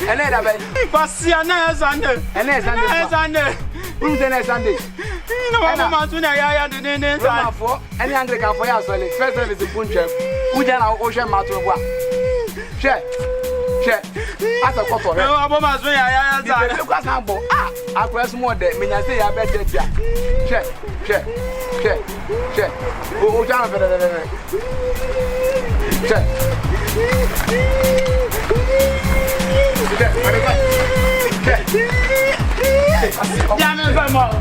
And then I bet. Pasiana Sunday. And then Sunday. Who's the next Sunday? No, I'm doing a didn't for any Anglican for your solid. First service in Punjab. Who then our ocean matter of what? Check. As a couple. No, I'm almost doing a example. I press more than me. I say I bet it. Check. Oh, down for the check. Damn it, I'm all.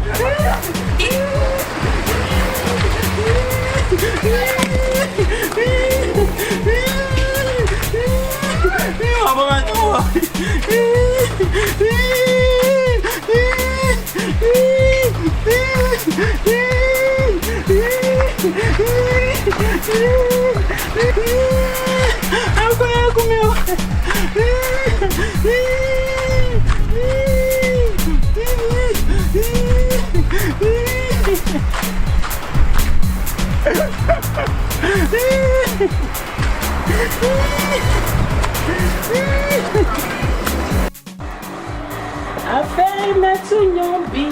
I feel met to your be.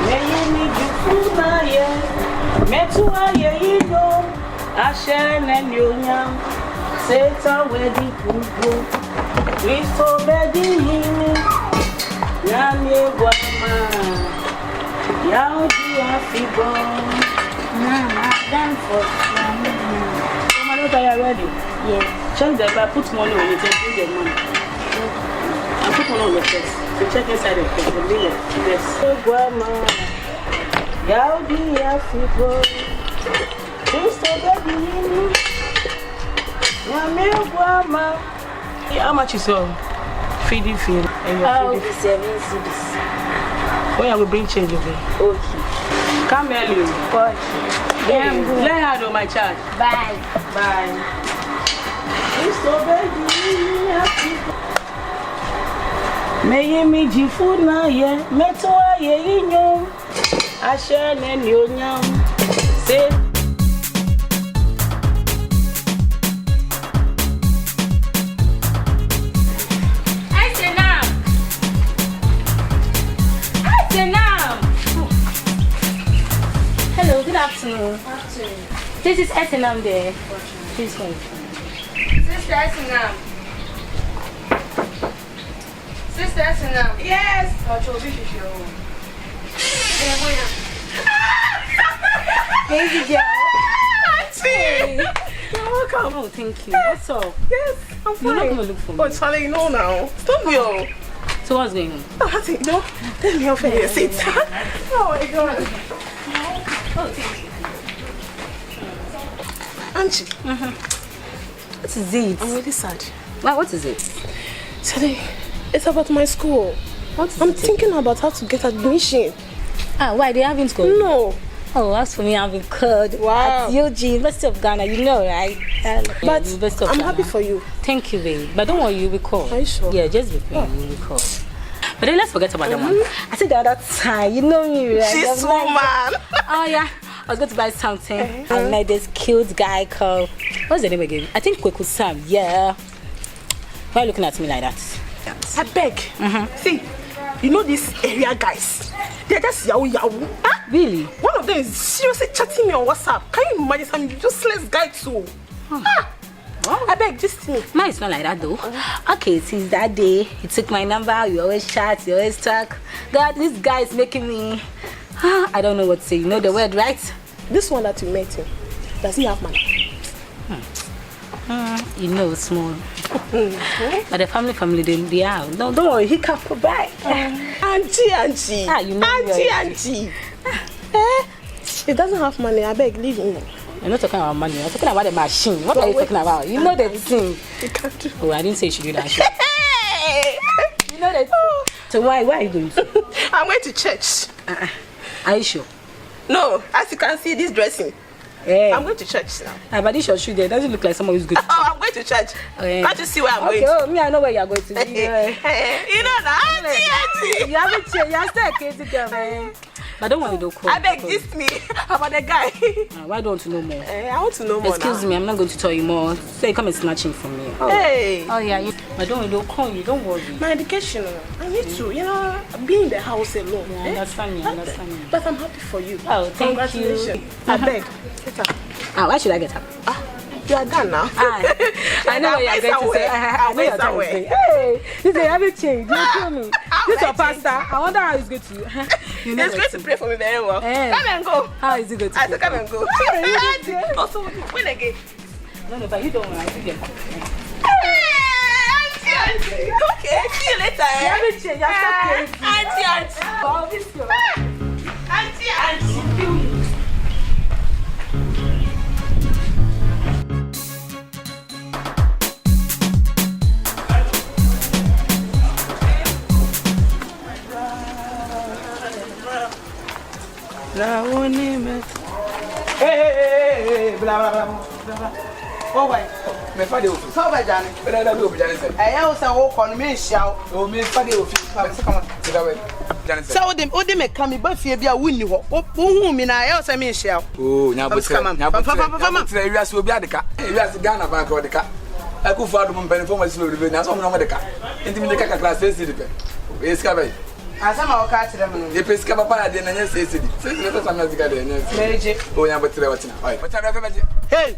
May you need you food now, yeah. Met to you know. I share and you young. Say it's already good. We so ready, Yami Guama. Yow, you are feeble. I'm done for fun. Are you ready? Yes. Check the bag, put money on it and bring the money. I'll put one on the face. So check inside the face. Yes. Guama. Yow, you are feeble. We so ready, Yami Guama. How much is your feeding fee? Oh, 7 cities. When I will bring change of it. Okay. Come early. Okay. Let her know my charge. Bye. It's so baby. May you meet you food now, yeah. Meto, yeah, you know. I share and you know. Say. Hello, good afternoon. This is S01 there. Please hold. Sister S01. Yes. Baby girl. Auntie. You're welcome. Oh, thank you. What's up? Yes, I'm fine. You're not going to look for me. Oh, Charlie, you know now. Stop me, oh. So what's going on? Oh, Auntie, no. Let me offer you a seat. Oh, my God. Oh, thank you. Auntie. What is it? I'm really sad. Well, what is it? Charlie, it's about my school. I'm thinking about how to get admission. Why? They haven't school? No. Oh, as for me, I've been called Wow. at UG, University of Ghana, you know, right? But University of I'm Ghana. happy for you. Thank you, babe. But don't worry, you'll be called. Are you sure? Yeah, just be free, you'll be called. But then let's forget about that one. I think the other time, you know me, right? This woman. Oh, yeah. I was going to buy something. I met this cute guy called, what's the name again? I think Kweku Sam. Yeah. Why are you looking at me like that? I beg. See, you know these area guys? They're just yahoo. Huh? Really? One of them is seriously chatting me on WhatsApp. Can you imagine some useless guy too? I beg, just to me. Mine is not like that though. Okay, since that day, he took my number. We always chat, we always talk. God, this guy is making me. I don't know what to say. You know the word, right? This one that you met him, does he have money? You know, small. But the family, they are. No, don't worry, he can provide. Auntie. You know Auntie. He doesn't have money. I beg, leave him. You're not talking about money. You're talking about the machine. What are you talking about? You know the thing. You can't do. Oh, I didn't say you should do that. You know that. So why are you going to? I'm going to church. Are you sure? No, as you can see, this dressing. Hey. I'm going to church now. But this your shoe there doesn't look like someone who's good. Oh, I'm going to church. Can't you see where I'm going? Oh, me, I know where you're going to. You know that. Auntie. You haven't changed. You're still a crazy girl, man. But I don't want you to call. I beg, this me about the guy. Why don't you know more? I want to know more. Excuse me, I'm not going to tell you more. Say, come and snatch him from me. Oh. Hey. Oh, yeah. I don't want you to call you. Don't worry. My education, I need to, be in the house alone. Yeah, I understand you. But I'm happy for you. Oh, thank Congratulations. you. I beg, get up. Why should I get up? You are done now. I know what you're going to say. I know you're going to say. Hey, this is haven't changed. You kill me. This is your pastor. I wonder how it's good to you. He's going to pray for me very well. Hey. Come and go. How is it good to you? I said, come and go. Also, when again? No, but you don't want to get Auntie. Okay, see you later. You haven't changed. You're so crazy. Auntie. Hey, blah, blah, blah. Oh, wait. My father, so by Johnny, but I don't know Johnny. I also walk on me, shout, oh, Miss Father, come on, sit away. So them, oh, they may come, but fear be a winning. Oh, me, I also mean, shout. Oh, now, but come on, areas will be at the car. Areas Ghana Bank or the car. I could follow them penny for my slow river. Now, some of the car. Intimate class, it's covered. As I'm our cat, the Pesca Papa didn't say, say, oh, yeah, but watching. Hey,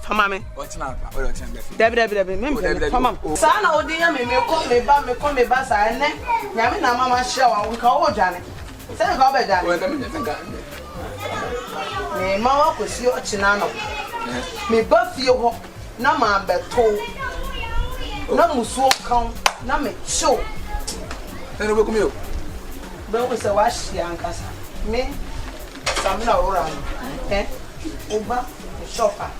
Famame, what's now? Debbie, come on. Son, oh, dear, me call me bass, and then Yamina Mamma show, we call Johnny. Say, go bed, me, Mamma, was your chinano. Me, buff you, no man, but told. No, Musso come, no, me, show. Then we come. Don't we say wash the anchors? Me, some now around. Uba, shopper.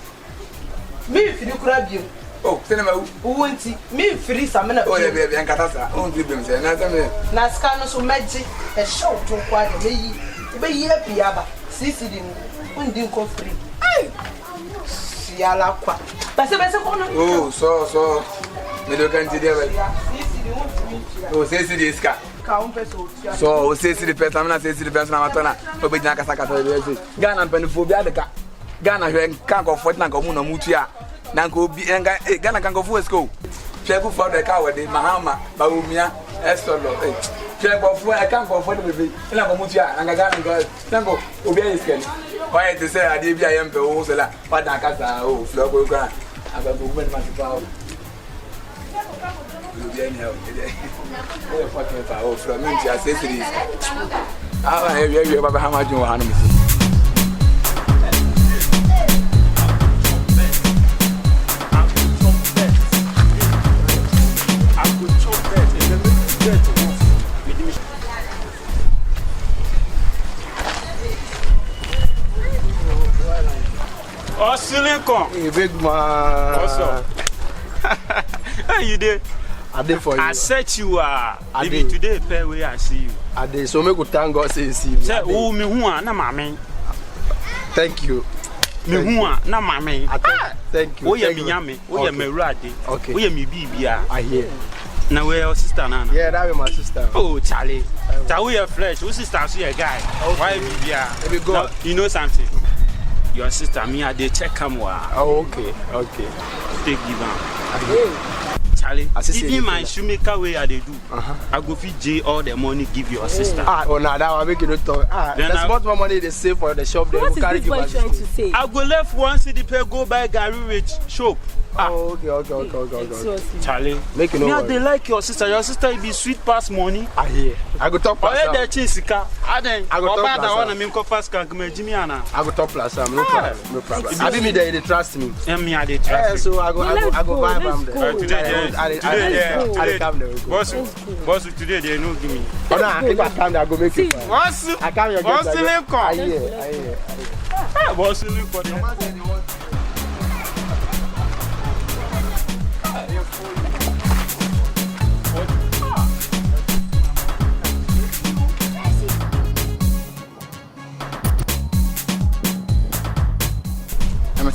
Me, if you grab you. Oh, cinema, who won't see me free some minute. Oh, baby, and Catassa, only them say, Nascano so magic, a show to quite a be piaba. Sissy didn't go free. See, I love quite. That's the best of one. Oh, so. Me do can't do it. Oh, say this car. So, say the person, I'm not saying the person I'm not. But we can't say Ghana Penophobia the car. Ghana can't go for Nanko Mutia. Nanko be Ghana can go for school. Check for the car with the Mahama, Baumia, S01. Check for I can't go for the baby. Nanko Mutia, and Ghana girl. Nanko, obey his skin. Why to say I did be a young Peola, but Nakasa, oh, Flogo Grand. I'm a woman, my child. You'll be anyhow. Oh, fucking power from me. I say this. I have you about how much you want me. Oh, Silicon. Hey, big man. What's up? How you did? I did for you. I said you are. Even today, pay where I see you. I did. So me go thank God say see me. Say, oh, me who na mama. Thank you. Me who na mama. Thank you. Oh, yeah, me yame. Oh, yeah, me radi. Okay. Oh, yeah, me bibia. I hear. Now where your sister Nana? Yeah, that is my sister. Oh, Charlie. That we are fresh. Who sister see a guy? Why bibia? Let me go. Now, you know something? Your sister, me, I did check come. Oh, okay. Take give am. I hear. Charlie, even my shoemaker way I they do. I go fit J all the money give your sister. Oh, now that will make you not talk. That's what more money they save for the shop. They What will carry is this boy trying to say? I go left one city pay go buy Gary Rich shop. Oh, okay. Charlie, make you know. Me they like your sister. Your sister be sweet pass money. I hear. I go top plus. Oh, yeah, the chisika. I go top plus. I want to go fast can me Jimmy Anna. I go top plus. No problem. I be me there. They trust me. And me, I they trust. So I go buy them there. Today, boss, today they no give me. Oh no, if I come there, I go make you. Boss, I come here. Boss, I hear. Boss, look.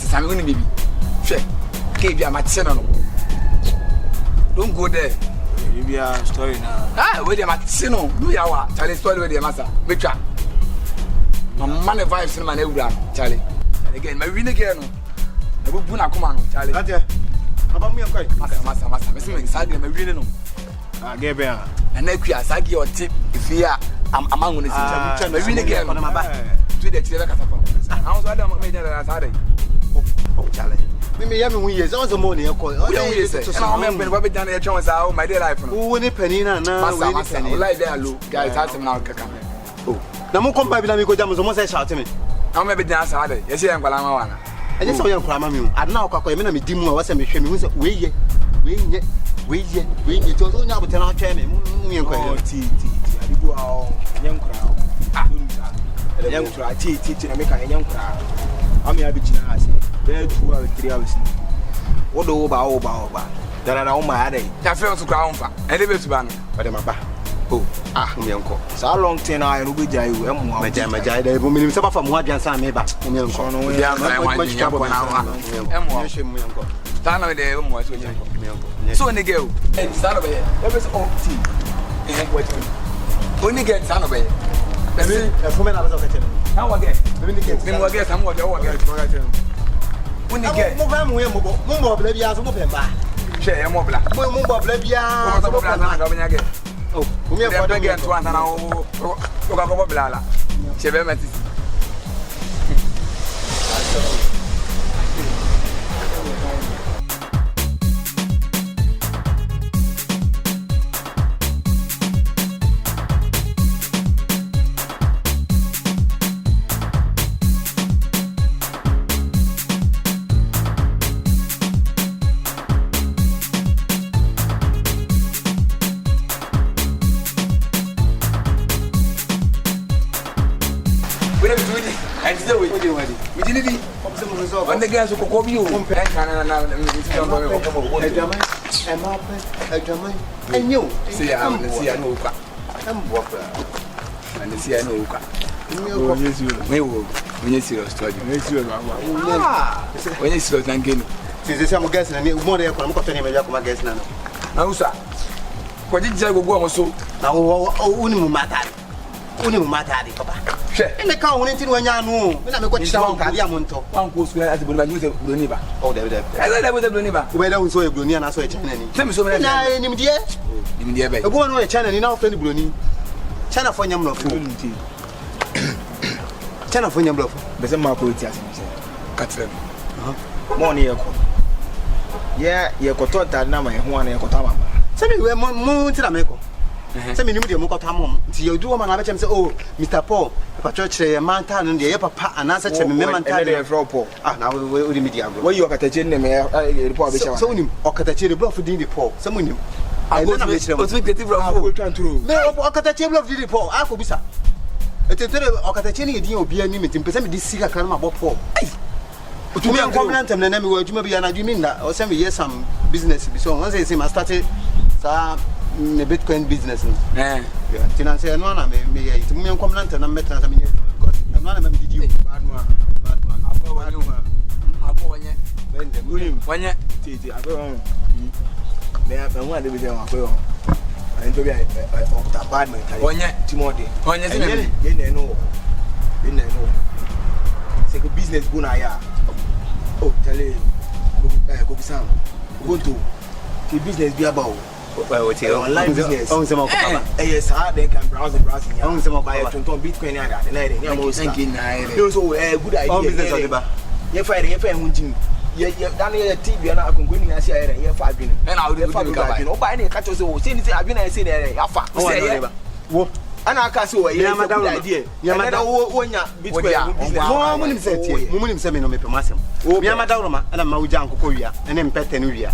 Sam going to be. Check. Gave you a matino. Don't go there. You be a story now. Ah, where the matino. Do you want? Charlie story with the master. Which one? My man vibes in my neighborhood, Charlie. And again, my win again. I will put a command, Charlie. Not yet. About me, I'm quite. Master. Missing Sagi, my winning. I gave her. And next year, Sagi or tip if you are among the system. My win again on my back. To the Chile. I was rather made that Saturday. Oh, Charlie. We have me years. Also, money. I'm going to remember what we done at Jones out my dear life. Who win a penny now? Master, like there, look, guys, that's him now. Oh, now, I'm come by the go down. Almost shout to me. I'm maybe dance Saturday. Yes, I'm going to. I just saw young Cramam. I now call him a dim was a mission. We told now, but I'll tell him. Young crowd. A young crowd, teaching a make a young crowd. I'm here between us. There 2 hours, 3 hours. What over. There are all my headache. I feel to crown for and live to ban. But I'm a back. Oh, my uncle. So long 10 I will be jay. My jay, they will mean some from what Jansan may back. My uncle, we are much trouble now. Tana de mo so ni girl and stand over here there is tea and waiting only get stand over here for me I was okay how again we get some what you get only get mo blabia so mo pemba share mo bla mo blabia so mo pemba go benya get oh me for the get one na o go bla la she be meti when the girls who call you, and you see, I know. And see, I know. When you see us, when you see us, and again, some guests and more than I'm going to my guests now. Now, sir, what did you go so? Now, only matter, Papa. And the count until when you know, when I'm going to shout Cadiamonto. One goes where I would use a Bluniva. Oh, there was a Bluniva. Where I was a Blunian, I saw a channel. Tell me so many in the air. A woman with a channel in our friend Bluni. Channel for your bluff. Channel for your bluff. There's a mark with us. Cut them. Morning. Yeah, you're got that number, one and Kotama. Tell me where moon to the Meco. Some in the Mokotamum. You do a man, I say, oh, Mr. Paul, a church, a man, and the papa, and answer to me, man, Paul. Ah, now we'll media. Where you are at a gentleman, so him, or cut a cherry bluff within the Paul. Someone you. I don't know what's with the true. No, or cut a cherry of the Paul, I could be sir. A tether or cut a cherry, you be a limit in present this cigar can about Paul. To me, I'm confident and then you may be an agreement or some years some business. So once I say, I started a Bitcoin business. Yeah, Tinancy and one, I may to me, I'm confident and I'm better than because I'm not a member. Did you? Bad man. I'll go when you Titi, I go on. They have no one to be there. And to be a bad man. One yet, Timothy. One yet, you know. It's a business gunaya. Oh, tell you, go some. Go to the business be about. Well, it's online business. Own some of yes, they can browse and browse. Own some of Bitcoin. And I was thinking, you so a good idea. Business, you're fighting your friend. Yeah, down here, TV, and I can go in and share it. You're 5 minutes. And I'll be 5 minutes. You know, by any catch us all. Since I've been, I say there, Alpha. And I can't say, yeah, my idea. Yamada, when you're Bitcoin, woman said, woman said, no, make a massive. Oh, Yamadama, and I'm Maujan Korea, and then Petenuria.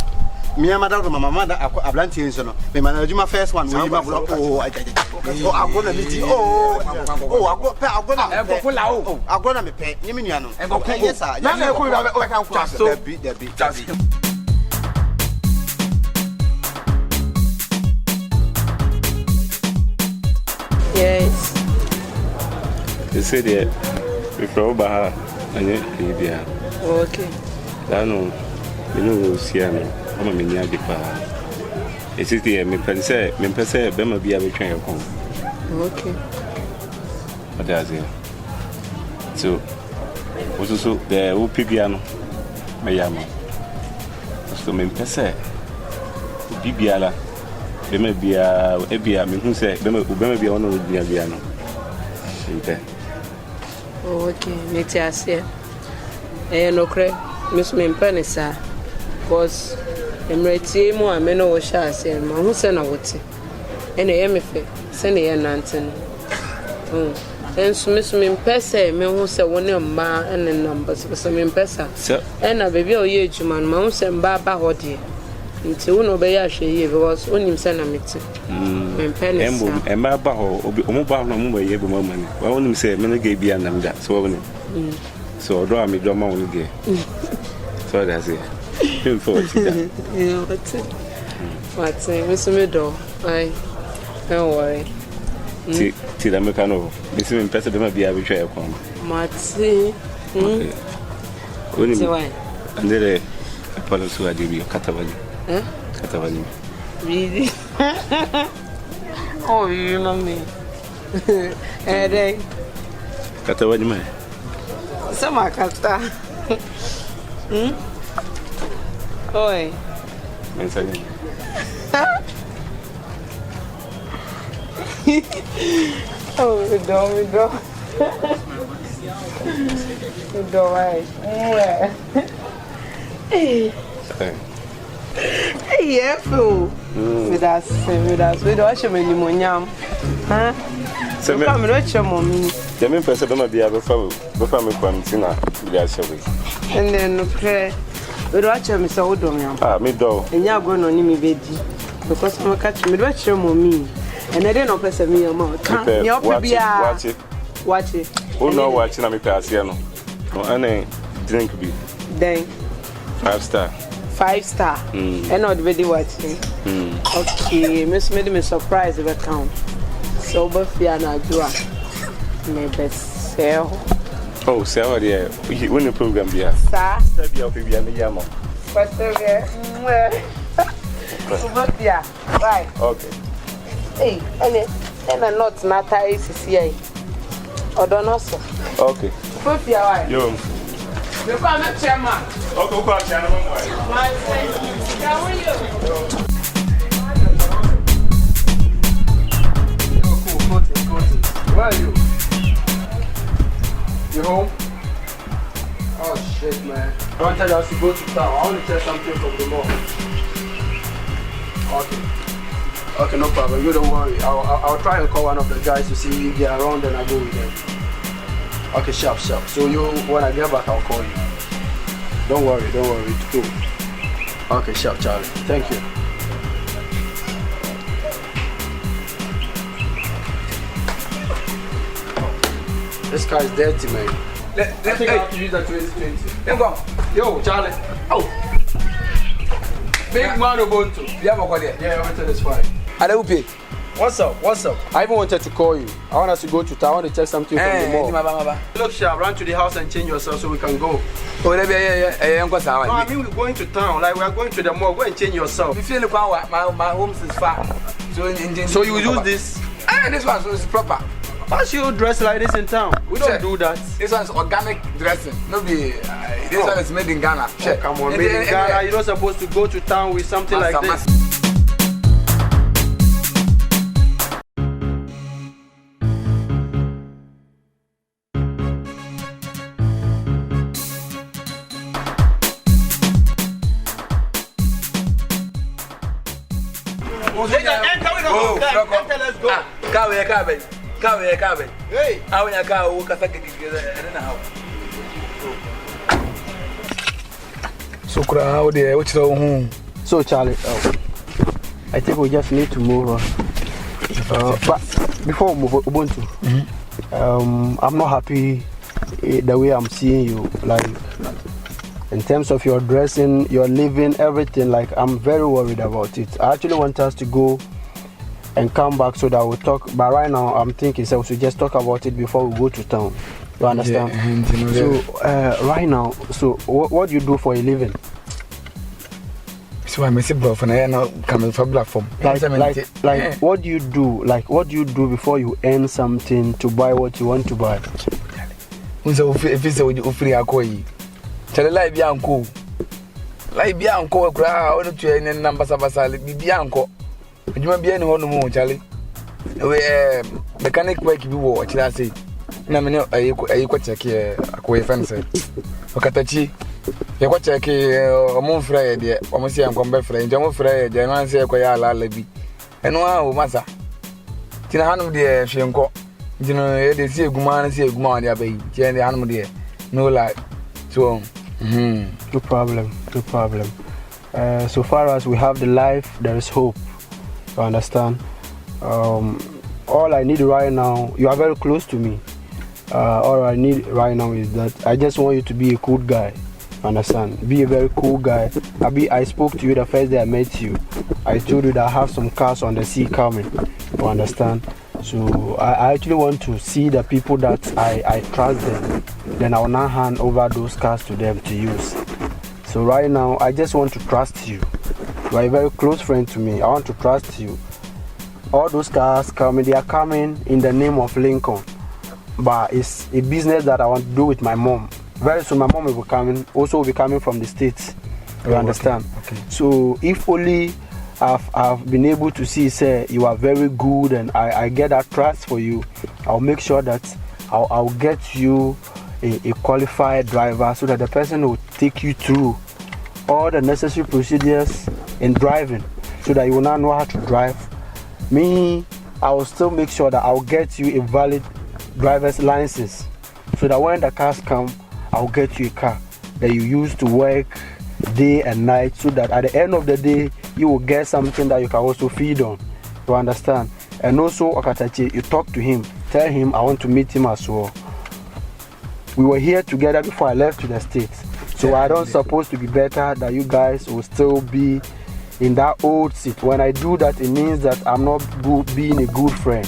Miamadama, my mother, a blantin, so the manager, my first one. Oh, I did. Oh, I'm going to meet you. Oh, I'm going to pay Yeminiano. And okay, yes, I can't Yes. You said it before Baha and Libya. Okay. I know. You know, see, I'm a mini adipa. It's the me pense, Bema be a train home. Okay. What does it? So, also the Upibiano, Mayama. So, me pense, Bibiala, Bema be a Ebia, me who say, Bema be on the Biano. Okay, Metiasia. No cray, Miss Mimpenisa, because Emirati more and men over Shas and Mahusen or what? And a MF, send a Nanton. And Miss Mimpesa, me who say 1 ma and the numbers for some impesa. And a baby or ye, Juman, Mounts and Baba Hoddy. Until no Bayashi was only send a meeting. And Baba or Mobile number, you have a moment. I only say, many gay be and that, so draw me drama only gay. So that's it. What's Miss Middle? I don't worry. Till the mechano, Miss Impesa be a betrayal. Matty, only and then a policy who had you Catavani. Catavani. Really? Oh, you know me. Eh, Catavani, man. Sama kata. Oi. Mensagem. Oh, me dó. Me dó, vai. Ei, é, filho. Me dá, acho me limonham. Hã? Você me chama me. Também pensa bem mais viável, before me quarantine, bilhar away. And then no pray. We watch me so do me. Me do. And you go no me bedi. Because me catch me watch me. And I don't person me amount. Can you watch it. Who know watching na me pass here no. No any drink be. Then 5 star. 5 star. And not very watching. Okay, miss made me surprise the count. So but na jua. Me best sell. Oh, sell there. When the program be here. Sir. Be up be me yamo. Pastor. Right. Okay. Hey, and a not matter is here. Or don't also. Okay. Put your eye. Yo. You come up, chairman. Okay, go chairman. My friend, how are you? Cool. Where are you? You home? Oh shit, man. I want to tell you I have to go to town. I want to tell something from the mall. Okay, no problem. You don't worry. I'll try and call one of the guys to see if they're around and I go with them. Okay, sharp. So when I get back, I'll call you. Don't worry. It's cool. Okay, sharp, Charlie. Thank you. This car is dirty, man. I think I have to use that 2020. Let go. Yo, Charlie. Oh. Big man Ubuntu. You have a call there? Yeah, everything is fine. Adebupe. What's up? I even wanted to call you. I want us to go to town. I want to check something from the mall. Look, sharp, run to the house and change yourself so we can go. Oh, yeah. No, I mean we're going to town. Like we are going to the mall. Go and change yourself. You feel my home is far. So you use this? This one is proper. Why should you dress like this in town? We don't do that. This one is organic dressing. No be. This one is made in Ghana. Oh, come on, made in Ghana. You're not supposed to go to town with something like this. Let's go. Kabe. Hey. I want to go. So crowd there. What's wrong? So Charlie, I think we just need to move on. But before we move Ubuntu, I'm not happy the way I'm seeing you. Like in terms of your dressing, your living, everything. Like I'm very worried about it. I actually want us to go and come back so that we'll talk. But right now, I'm thinking so we should just talk about it before we go to town. You understand? Yeah, so right now, so what do you do for a living? So I miss bro for now coming from platform. Like what do you do? Like what do you do before you earn something to buy what you want to buy? So if it's a free akoi. Tell the life yanko. Life yanko cry or to any number sabasali be yanko. You might be any one more, Charlie. Mechanic work you watch, I say. Namino, I quite check here, a quay fence. Okatachi. You watch a key or moon Friday, almost young combat friend, John Friday, General say, Koyala Levy. And wow, Massa. Tina Hanum dear, she uncle. You know, they see a Guman, see a Guman, ya baby, Jenny Hanum dear. No light. So, no problem. So far as we have the life, there is hope. You understand? All I need right now, you are very close to me. All I need right now is that I just want you to be a cool guy. Understand? Be a very cool guy. I spoke to you the first day I met you. I told you that I have some cars on the sea coming. You understand? So I actually want to see the people that I trust them. Then I will now hand over those cars to them to use. So right now I just want to trust you. You are a very close friend to me. I want to trust you. All those cars coming, they are coming in the name of Lincoln. But it's a business that I want to do with my mom. Very soon my mom will be coming, also will be coming from the States. You understand? Okay. So if only I've been able to see, say, you are very good and I get that trust for you, I'll make sure that I'll get you a qualified driver so that the person will take you through all the necessary procedures in driving so that you will now know how to drive. Me, I will still make sure that I'll get you a valid driver's license so that when the cars come, I'll get you a car that you use to work day and night so that at the end of the day, you will get something that you can also feed on. You understand? And also, Okatachi, you talk to him, tell him I want to meet him as well. We were here together before I left to the States. So I don't suppose to be better that you guys will still be in that old seat. When I do that, it means that I'm not being a good friend.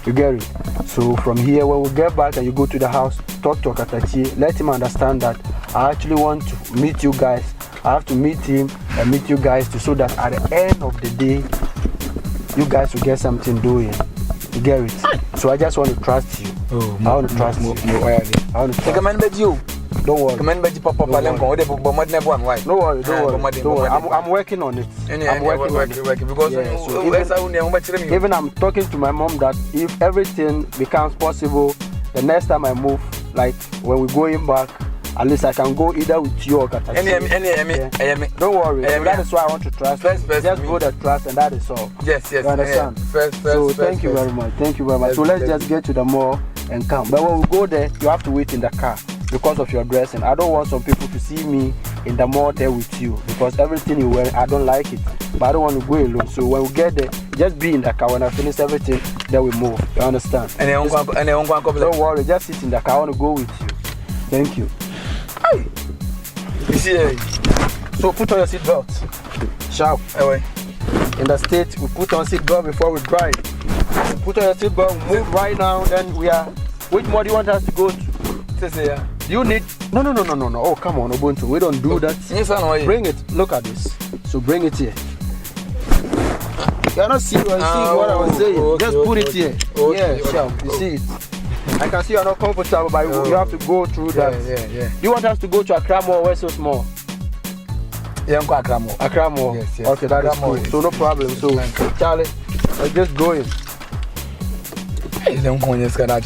You get it? So from here, when we get back and you go to the house, talk to Okatachi, let him understand that I actually want to meet you guys. I have to meet him and meet you guys too, so that at the end of the day, you guys will get something doing. You get it? So I just want to trust you. I want to trust you. I want to trust you. Don't worry. No worry. I'm working on it. I'm working on it. Because even I'm talking to my mom that if everything becomes possible, the next time I move, like when we're going back, at least I can go either with you or Katachi. Don't worry. So that is why I want to trust. Just go the trust and that is all. Yes. You understand? So thank you very much. So let's just get to the mall and come. But when we go there, you have to wait in the car because of your dressing. I don't want some people to see me in the mall there with you because everything you wear, I don't like it. But I don't want to go alone. So when we get there, just be in the car. When I finish everything, then we move. You understand? Don't worry. Just sit in the car. I want to go with you. Thank you. Hey. You see, so put on your seatbelt. Sharp. Anyway. In the States, we put on seatbelt before we drive. Put on your seatbelt, move right now, then we are. Which mall do you want us to go to? You need. No. Oh, come on, Ubuntu. We don't do that. Bring it. Look at this. So bring it here. You're not serious. See what I was saying. Just put it here. Sharp. You see it. I can see you're not comfortable, but you have to go through that. Yeah. Do you want us to go to Accra Mall or West Coast Mall? Yeah, Accra Mall. Accra Mall. Yes. Okay, that is cool. So no problem. So Charlie, let's just go in. Hey, don't go in this guy.